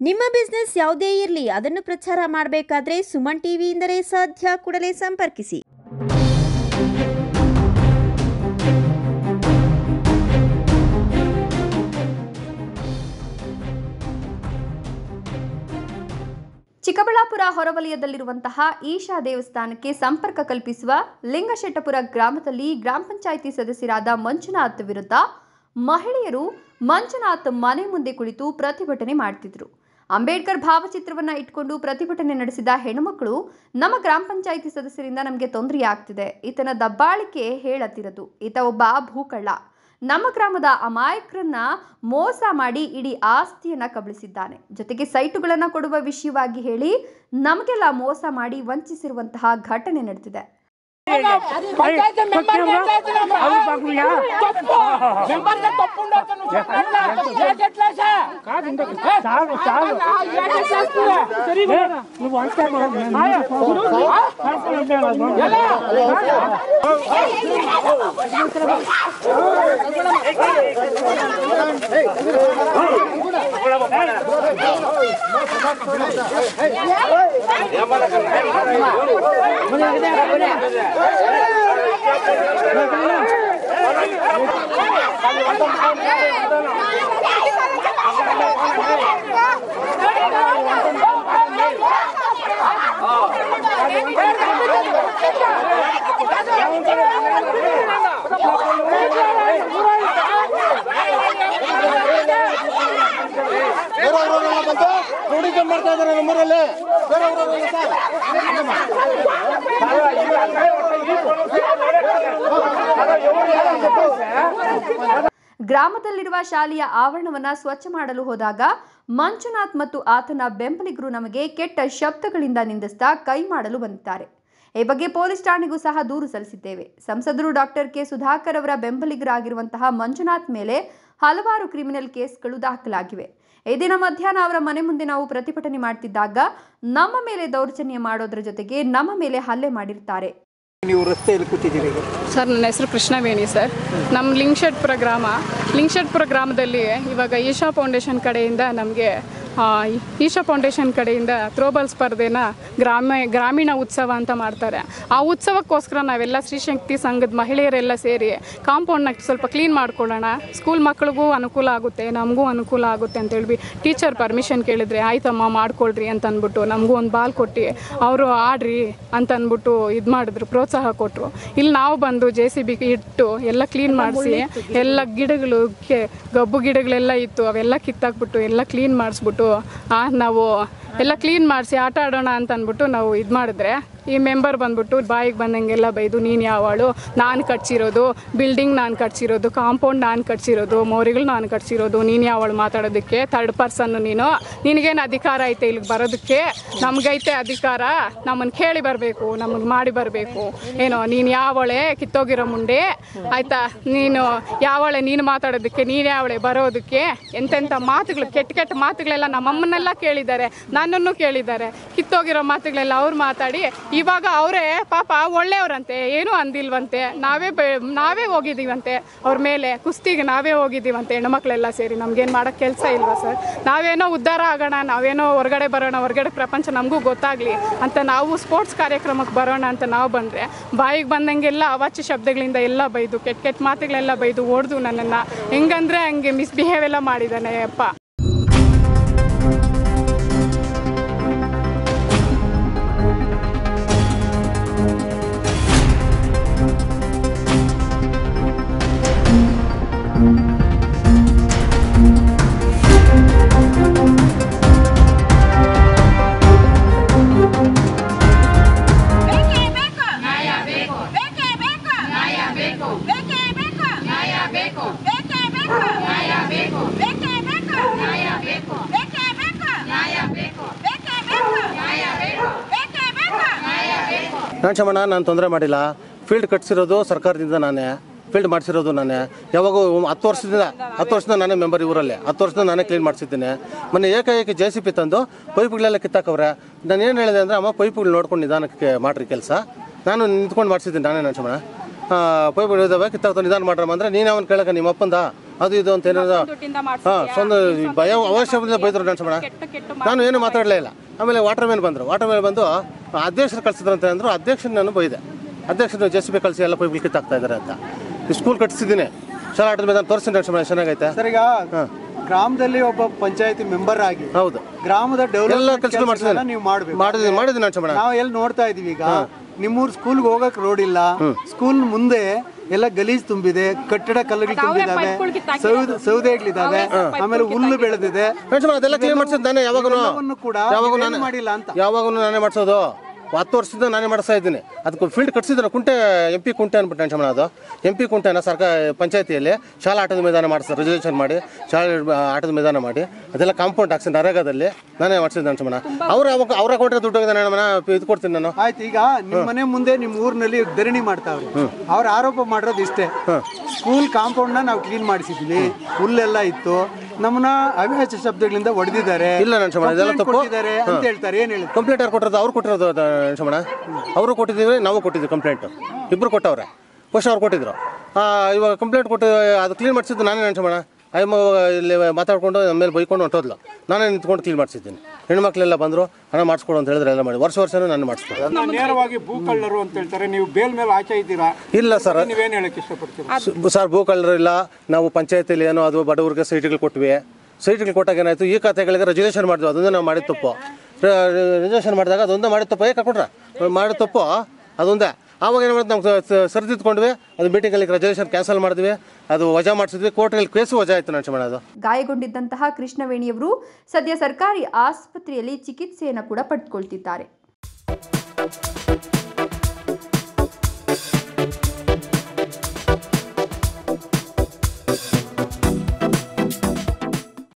ನಿಮ್ಮ ಬಿಸ್ನೆಸ್ ಯಾವುದೇ ಇರಲಿ ಅದನ್ನು ಪ್ರಚಾರ ಮಾಡಬೇಕಾದ್ರೆ ಸುಮನ್ ಟಿವಿಯಿಂದಲೇ ಸಾಧ್ಯ. ಕೂಡಲೇ ಸಂಪರ್ಕಿಸಿ. ಚಿಕ್ಕಬಳ್ಳಾಪುರ ಹೊರವಲಯದಲ್ಲಿರುವಂತಹ ಈಶಾ ದೇವಸ್ಥಾನಕ್ಕೆ ಸಂಪರ್ಕ ಕಲ್ಪಿಸುವ ಲಿಂಗಶೆಟ್ಟಪುರ ಗ್ರಾಮದಲ್ಲಿ ಗ್ರಾಮ ಪಂಚಾಯಿತಿ ಸದಸ್ಯರಾದ ಮಂಜುನಾಥ್ ವಿರುದ್ಧ ಮಹಿಳೆಯರು ಮಂಜುನಾಥ್ ಮನೆ ಮುಂದೆ ಕುಳಿತು ಪ್ರತಿಭಟನೆ ಮಾಡ್ತಿದ್ರು. ಅಂಬೇಡ್ಕರ್ ಭಾವಚಿತ್ರವನ್ನ ಇಟ್ಕೊಂಡು ಪ್ರತಿಭಟನೆ ನಡೆಸಿದ ಹೆಣ್ಣುಮಕ್ಕಳು, ನಮ್ಮ ಗ್ರಾಮ ಪಂಚಾಯಿತಿ ಸದಸ್ಯರಿಂದ ನಮಗೆ ತೊಂದರೆ ಆಗ್ತಿದೆ, ಈತನ ದಬ್ಬಾಳಿಕೆ ಹೇಳತ್ತಿರದು, ಈತ ಒಬ್ಬ ಭೂಕಳ್ಳ, ನಮ್ಮ ಗ್ರಾಮದ ಅಮಾಯಕರನ್ನ ಮೋಸ ಮಾಡಿ ಇಡೀ ಆಸ್ತಿಯನ್ನ ಕಬಳಿಸಿದ್ದಾನೆ, ಜೊತೆಗೆ ಸೈಟುಗಳನ್ನು ಕೊಡುವ ವಿಷಯವಾಗಿ ಹೇಳಿ ನಮಗೆಲ್ಲ ಮೋಸ ಮಾಡಿ ವಂಚಿಸಿರುವಂತಹ ಘಟನೆ ನಡೆದಿದೆ. ಗ್ರಾಮದಲ್ಲಿರುವ ಶಾಲೆಯ ಆವರಣವನ್ನ ಸ್ವಚ್ಛ ಮಾಡಲು ಹೋದಾಗ ಮಂಜುನಾಥ್ ಮತ್ತು ಆತನ ಬೆಂಬಲಿಗರು ನಮಗೆ ಕೆಟ್ಟ ಶಬ್ದಗಳಿಂದ ನಿಂದಿಸ್ತಾ ಕೈ ಮಾಡಲು ಬಂದಿದ್ದಾರೆ. ಈ ಬಗ್ಗೆ ಪೊಲೀಸ್ ಠಾಣೆಗೂ ಸಹ ದೂರು ಸಲ್ಲಿಸಿದ್ದೇವೆ. ಸಂಸದರು ಡಾಕ್ಟರ್ ಕೆ ಸುಧಾಕರ್ ಅವರ ಬೆಂಬಲಿಗರಾಗಿರುವಂತಹ ಮಂಜುನಾಥ್ ಮೇಲೆ ಹಲವಾರು ಕ್ರಿಮಿನಲ್ ಕೇಸ್ಗಳು ದಾಖಲಾಗಿವೆ. ಈ ದಿನ ಮಧ್ಯಾಹ್ನ ಅವರ ಮನೆ ಮುಂದೆ ನಾವು ಪ್ರತಿಭಟನೆ ಮಾಡ್ತಿದ್ದಾಗ ನಮ್ಮ ಮೇಲೆ ದೌರ್ಜನ್ಯ ಮಾಡೋದ್ರ ಜೊತೆಗೆ ನಮ್ಮ ಮೇಲೆ ಹಲ್ಲೆ ಮಾಡಿರ್ತಾರೆ. ನೀವು ರಸ್ತೆಯಲ್ಲಿ ಕೂತಿದ್ದೀರಿ ಸರ್? ನನ್ನ ಹೆಸರು ಕೃಷ್ಣವೇಣಿ ಸರ್. ನಮ್ಮ ಲಿಂಗಶೆಟ್ಟಪುರ ಗ್ರಾಮದಲ್ಲಿ ಇವಾಗ ಈಶಾ ಫೌಂಡೇಶನ್ ಕಡೆಯಿಂದ ಥ್ರೋಬಾಲ್ ಸ್ಪರ್ಧೆನ ಗ್ರಾಮೀಣ ಉತ್ಸವ ಅಂತ ಮಾಡ್ತಾರೆ. ಆ ಉತ್ಸವಕ್ಕೋಸ್ಕರ ನಾವೆಲ್ಲ ಶ್ರೀಶಕ್ತಿ ಸಂಘದ ಮಹಿಳೆಯರೆಲ್ಲ ಸೇರಿ ಕಾಂಪೌಂಡ್ನ ಸ್ವಲ್ಪ ಕ್ಲೀನ್ ಮಾಡ್ಕೊಳ್ಳೋಣ, ಸ್ಕೂಲ್ ಮಕ್ಕಳಿಗೂ ಅನುಕೂಲ ಆಗುತ್ತೆ, ನಮಗೂ ಅನುಕೂಲ ಆಗುತ್ತೆ ಅಂತೇಳಿ ಟೀಚರ್ ಪರ್ಮಿಷನ್ ಕೇಳಿದ್ರೆ ಆಯ್ತಮ್ಮ ಮಾಡ್ಕೊಳ್ರಿ ಅಂತ ಅಂದ್ಬಿಟ್ಟು ನಮಗೂ ಒಂದು ಬಾಲ್ ಕೊಟ್ಟು ಅವರು ಆಡ್ರಿ ಅಂತ ಅಂದ್ಬಿಟ್ಟು ಇದು ಮಾಡಿದ್ರು, ಪ್ರೋತ್ಸಾಹ ಕೊಟ್ಟರು. ಇಲ್ಲಿ ನಾವು ಬಂದು JCB ಇಟ್ಟು ಎಲ್ಲ ಕ್ಲೀನ್ ಮಾಡಿಸಿ, ಎಲ್ಲ ಗಿಡಗಳು ಗಬ್ಬು ಗಿಡಗಳೆಲ್ಲ ಇತ್ತು ಅವೆಲ್ಲ ಕಿತ್ತಾಕ್ಬಿಟ್ಟು ಎಲ್ಲ ಕ್ಲೀನ್ ಮಾಡಿಸ್ಬಿಟ್ಟು ನಾವು ಎಲ್ಲ ಕ್ಲೀನ್ ಮಾಡಿಸಿ ಆಟ ಆಡೋಣ ಅಂತ ಅಂದ್ಬಿಟ್ಟು ನಾವು ಇದು ಮಾಡಿದ್ರೆ ಈ ಮೆಂಬರ್ ಬಂದ್ಬಿಟ್ಟು ಬಾಯಿಗೆ ಬಂದಂಗೆಲ್ಲ ಬೈದು, ನೀನು ಯಾವಳು, ನಾನು ಕಟ್ಸಿರೋದು ಬಿಲ್ಡಿಂಗ್, ನಾನು ಕಟ್ಸಿರೋದು ಕಾಂಪೌಂಡ್, ನಾನು ಕಟ್ಸಿರೋದು ಮೋರಿಗಳು, ನಾನು ಕಟ್ಸಿರೋದು, ನೀನು ಯಾವಳು ಮಾತಾಡೋದಕ್ಕೆ, ಥರ್ಡ್ ಪರ್ಸನ್ನು ನಿನಗೇನು ಅಧಿಕಾರ ಐತೆ ಇಲ್ಲಿಗೆ ಬರೋದಕ್ಕೆ? ನಮಗೈತೆ ಅಧಿಕಾರ, ನಮ್ಮನ್ನು ಕೇಳಿ ಬರಬೇಕು, ನಮಗೆ ಮಾಡಿ ಬರಬೇಕು. ಏನೋ ನೀನು ಯಾವಳೆ ಕಿತ್ತೋಗಿರೋ ಮುಂಡೆ ಆಯಿತಾ, ನೀನು ಯಾವಳೆ ನೀನು ಮಾತಾಡೋದಕ್ಕೆ, ನೀನು ಯಾವಳೆ ಬರೋದಕ್ಕೆ? ಎಂತೆಂಥ ಮಾತುಗಳು, ಕೆಟ್ಟ ಮಾತುಗಳೆಲ್ಲ ನಮ್ಮಮ್ಮನ್ನೆಲ್ಲ ಕೇಳಿದ್ದಾರೆ, ನನ್ನನ್ನು ಕೇಳಿದ್ದಾರೆ. ಕಿತ್ತೋಗಿರೋ ಮಾತುಗಳೆಲ್ಲ ಅವ್ರು ಮಾತಾಡಿ ಇವಾಗ ಅವರೇ ಪಾಪ ಒಳ್ಳೆಯವ್ರಂತೆ, ಏನೂ ಅಂದಿಲ್ವಂತೆ, ನಾವೇ ಹೋಗಿದ್ದೀವಂತೆ ಅವ್ರ ಮೇಲೆ ಕುಸ್ತಿಗೆ, ನಾವೇ ಹೋಗಿದ್ದೀವಂತೆ ಹೆಣ್ಮಕ್ಳೆಲ್ಲ ಸೇರಿ. ನಮಗೇನು ಮಾಡೋಕ್ಕೆ ಕೆಲಸ ಇಲ್ವಾ ಸರ್? ನಾವೇನೋ ಉದ್ಧಾರ ಆಗೋಣ, ನಾವೇನೋ ಹೊರಗಡೆ ಬರೋಣ, ಹೊರಗಡೆ ಪ್ರಪಂಚ ನಮಗೂ ಗೊತ್ತಾಗಲಿ ಅಂತ ನಾವು ಸ್ಪೋರ್ಟ್ಸ್ ಕಾರ್ಯಕ್ರಮಕ್ಕೆ ಬರೋಣ ಅಂತ ನಾವು ಬಂದರೆ ಬಾಯಿಗೆ ಬಂದಂಗೆಲ್ಲ ಅವಾಚ್ಯ ಶಬ್ದಗಳಿಂದ ಎಲ್ಲ ಬೈದು, ಕೆಟ್ಟ ಮಾತುಗಳೆಲ್ಲ ಬೈದು ಹೊಡೆದು ನನ್ನನ್ನು ಹೆಂಗಂದರೆ ಹಂಗೆ ಮಿಸ್ಬಿಹೇವ್ ಎಲ್ಲ ಮಾಡಿದ್ದಾನೆ ಅಪ್ಪ. ನಾನು ಚಮಣ, ನಾನು ತೊಂದರೆ ಮಾಡಿಲ್ಲ. ಫೀಲ್ಡ್ ಕಟ್ಸಿರೋದು ಸರ್ಕಾರದಿಂದ ನಾನೇ, ಫೀಲ್ಡ್ ಮಾಡಿಸಿರೋದು ನಾನೇ. ಯಾವಾಗೂ 10 ವರ್ಷದಿಂದ ನಾನೇ ಮೆಂಬರ್ ಇವರಲ್ಲಿ. 10 ವರ್ಷದಿಂದ ನಾನೇ ಕ್ಲೀನ್ ಮಾಡಿಸಿದ್ದೀನಿ. ಮೊನ್ನೆ ಏಕಾಏಕಿ JCB ತಂದು ಪೈಪ್ಗಳೆಲ್ಲ ಕಿತ್ತಾಕವ್ರೆ. ನಾನು ಏನು ಹೇಳಿದೆ ಅಂದರೆ, ಅಮ್ಮ ಪೈಪ್ಗಳು ನೋಡ್ಕೊಂಡು ನಿಧಾನಕ್ಕೆ ಮಾಡಿರಿ ಕೆಲಸ, ನಾನು ನಿಂತ್ಕೊಂಡು ಮಾಡಿಸಿದ್ದೀನಿ ನಾನೇ. ನಾನು ಚಮಣ ಪೈಪ್ ಇದಾವೆ ಕಿತ್ತಾಕ್ತ ನಿಧಾನ ಮಾಡ್ರಮ್ಮ ಅಂದರೆ ನೀನು ಅವನು ಕೇಳಕ ನಿಮ್ಮ ಅಪ್ಪಂದ ಅದು ಇದು ಅಂತ ಏನಾದ್ರು ಸ್ವಂತ ಭಯ ಅವಶ್ಯದಿಂದ ಬೈದ್ರು ನಡ್ಸೋಣ. ನಾನು ಏನು ಮಾತಾಡಲೇ ಇಲ್ಲ. ಆಮೇಲೆ ವಾಟರ್ ಮ್ಯಾನ್ ಬಂದು ಅಧ್ಯಕ್ಷರು ಕಳ್ಸಿದ್ರು ಅಂದರು. ಅಧ್ಯಕ್ಷನ ನಾನು ಬೈದೆ. ಅಧ್ಯಕ್ಷರು JCB ಕಳಿಸಿ ಎಲ್ಲ ಪೈಪ್ ಕಿತ್ತಾಕ್ತಾ ಇದ್ದಾರೆ ಅಂತ. ಸ್ಕೂಲ್ ಕಟ್ಟಿಸಿದ್ದೀನಿ, ಶಾಲಾ ಆಟದ ಮೇಲೆ ತೋರಿಸ್ತೀನಿ ನಡ್ಸೋಣ, ಚೆನ್ನಾಗೈತೆ. ಸರ್, ಈಗ ಗ್ರಾಮದಲ್ಲಿ ಒಬ್ಬ ಪಂಚಾಯತಿ ಮೆಂಬರ್ ಆಗಿ ಹೌದು ಗ್ರಾಮದ ಡೆವಲಪ್ಮೆಂಟ್ ಕೆಲಸ ಮಾಡ್ಸಿದ್ದೀನಿ, ನೀವು ಮಾಡ್ಬೇಕು. ಮಾಡಿದ್ದೀನಿ ನಡ್ಸೋಣ. ನಾವು ಎಲ್ಲಿ ನೋಡ್ತಾ ಇದೀವಿ ಈಗ, ನಿಮ್ಮೂರ್ ಸ್ಕೂಲ್ಗೆ ಹೋಗಕ್ ರೋಡ್ ಇಲ್ಲ, ಸ್ಕೂಲ್ ಮುಂದೆ ಎಲ್ಲ ಗಲೀಜ್ ತುಂಬಿದೆ, ಕಟ್ಟಡ ಕಲ್ಲುಗಳು ತುಂಬಿದಾವೆ, ಸೌದೆಗಳಿದಾವೆ, ಆಮೇಲೆ ಹುಲ್ಲು ಬೆಳೆದಿದೆ. ಅದೆಲ್ಲ ಕ್ಲೀನ್ ಮಾಡ್ಸಿದ್ದು ನಾನೇ. ಯಾವಾಗೂ ಮಾಡಿಲ್ಲ ಅಂತ ಯಾವಾಗೂ ನಾನೇ ಮಾಡಿಸೋದು. 10 ವರ್ಷದಿಂದ ನಾನೇ ಮಾಡಿಸ್ತಾ ಇದ್ದೀನಿ. ಅದಕ್ಕೆ ಫೀಲ್ಡ್ ಕಟ್ಸಿದ್ರೆ ಕುಂಟೆ MP ಕುಂಟೆ ಅಂದ್ಬಿಟ್ಟು ನಡ್ಸೋಣ. ಅದು MP ಕುಂಟೆನ ಸರ್ಕಾರ ಪಂಚಾಯತಿಯಲ್ಲಿ ಶಾಲಾ ಆಟದ ಮೈದಾನ ಮಾಡಿಸ್ತಾರೆ, ರಿಸರ್ವೇಷನ್ ಮಾಡಿ ಶಾಲಾ ಆಟದ ಮೈದಾನ ಮಾಡಿ ಅದೆಲ್ಲ ಕಾಂಪೌಂಡ್ ಹಾಕ್ಸಿ ನರೇಗಾದಲ್ಲಿ ನಾನೇ ಮಾಡಿಸಿದ್ದು ನಡ್ಸೋಣ. ಅವ್ರ ಕೊಟ್ಟರೆ ದುಡ್ಡು ಹೋಗಿದೆ ಇದು ಕೊಡ್ತೀನಿ ನಾನು. ಆಯ್ತು, ಈಗ ನಿಮ್ಮ ಮನೆ ಮುಂದೆ ನಿಮ್ಮ ಊರಿನಲ್ಲಿ ಧರಣಿ ಮಾಡ್ತಾವ್ರೆ. ಅವ್ರ ಆರೋಪ ಮಾಡಿರೋದು ಇಷ್ಟೇ, ಸ್ಕೂಲ್ ಕಾಂಪೌಂಡ್ ನಾವು ಕ್ಲೀನ್ ಮಾಡಿಸಿದ್ವಿ, ಹುಲ್ಲೆಲ್ಲ ಇತ್ತು, ನಮ್ಮನ್ನ ಅವಿನಾಶ ಶಬ್ದಗಳಿಂದ ಹೊಡೆದಿದ್ದಾರೆ, ಇಲ್ಲ ನಡ್ಸೋಣ, ಇದೆಲ್ಲ ತಪ್ಪು ಅಂತ ಹೇಳ್ತಾರೆ. ಏನ್ ಹೇಳಿ ಕಂಪ್ಲೇಂಟ್ ಯಾರು ಕೊಟ್ಟಿರೋದು? ಅವ್ರು ಕೊಟ್ಟಿರೋದು ನಡ್ಸೋಣ. ಅವರು ಕೊಟ್ಟಿದ್ದೀವಿ, ನಾವು ಕೊಟ್ಟಿದ್ವಿ ಕಂಪ್ಲೇಂಟ್. ಇಬ್ಬರು ಕೊಟ್ಟವ್ರೆ. ಫಸ್ಟ್ ಅವ್ರು ಕೊಟ್ಟಿದ್ರು. ಇವಾಗ ಕಂಪ್ಲೇಂಟ್ ಕೊಟ್ಟು ಅದು ಕ್ಲೀನ್ ಮಾಡಿಸಿದ್ದು ನಾನೇ ನಡ್ಸೋಣ. ಅಯ್ಯಮ್ಮ ಇಲ್ಲಿ ಮಾತಾಡ್ಕೊಂಡು ನಮ್ಮ ಮೇಲೆ ಬೈಕೊಂಡು ಹೊಂಟೋದ್ಲು. ನಾನೇ ನಿಂತ್ಕೊಂಡು ಕ್ಲೀನ್ ಮಾಡಿಸಿದ್ದೀನಿ. ಹೆಣ್ಮಕ್ಳೆಲ್ಲ ಬಂದರು, ಹಣ ಮಾಡಿಸ್ಕೊಡು ಅಂತ ಹೇಳಿದ್ರೆ ಎಲ್ಲ ಮಾಡಿ ವರ್ಷನೂ ನಾನು ಮಾಡಿಸ್ಕೊಡು. ನೇರವಾಗಿ ಭೂ ಕಳ್ಳರು ಅಂತ ಹೇಳ್ತಾರೆ, ನೀವು ಬೇಲ್ ಮೇಲೆ ಆಚೆ ಇದ್ದೀರಾ? ಇಲ್ಲ ಸರ್, ನೀವೇನು ಹೇಳಕ್ಕೆ ಇಷ್ಟಪಡ್ತೀರಾ? ಸರ್, ಭೂ ಕಳ್ಳರು ಇಲ್ಲ. ನಾವು ಪಂಚಾಯತಿಲಿ ಏನೋ ಅದು ಬಡವರಿಗೆ ಸೈಟ್ಗಳು ಕೊಟ್ವಿ. ಸೈಟ್ಗಳು ಕೊಟ್ಟಾಗ ಏನಾಯಿತು, ಈ ಖಾತೆಗಳಿಗೆ ರಿಸರ್ವೇಷನ್ ಮಾಡಿದ್ವಿ. ಅದೊಂದು ನಾವು ಮಾಡಿದ ತಪ್ಪು. ರಿಸರ್ವೇಷನ್ ಮಾಡಿದಾಗ ಅದೊಂದೇ ಮಾಡಿದ ತಪ್ಪು. ಏಕೆ ಕೊಟ್ರೆ ಮಾಡಿದ ತಪ್ಪು ಅದೊಂದೇ. ಆವಾಗ ಏನು ಮಾಡಿದ್ ನಾವು ಸರಿದಿದ್ಕೊಂಡ್ವಿ. ಅದು ಮೀಟಿಂಗಲ್ಲಿ ರಿಸರ್ವೇಷನ್ ಕ್ಯಾನ್ಸಲ್ ಮಾಡಿದ್ವಿ, ಅದು ವಜಾ ಮಾಡಿಸಿದ್ವಿ. ಕೋರ್ಟಲ್ಲಿ ಕೇಸು ವಜಾ ಆಯಿತು ನಡ್ಸೋಣ. ಅದು ಗಾಯಗೊಂಡಿದ್ದಂತಹ ಕೃಷ್ಣವೇಣಿಯವರು ಸದ್ಯ ಸರ್ಕಾರಿ ಆಸ್ಪತ್ರೆಯಲ್ಲಿ ಚಿಕಿತ್ಸೆಯನ್ನು ಕೂಡ ಪಡೆದುಕೊಳ್ತಿದ್ದಾರೆ.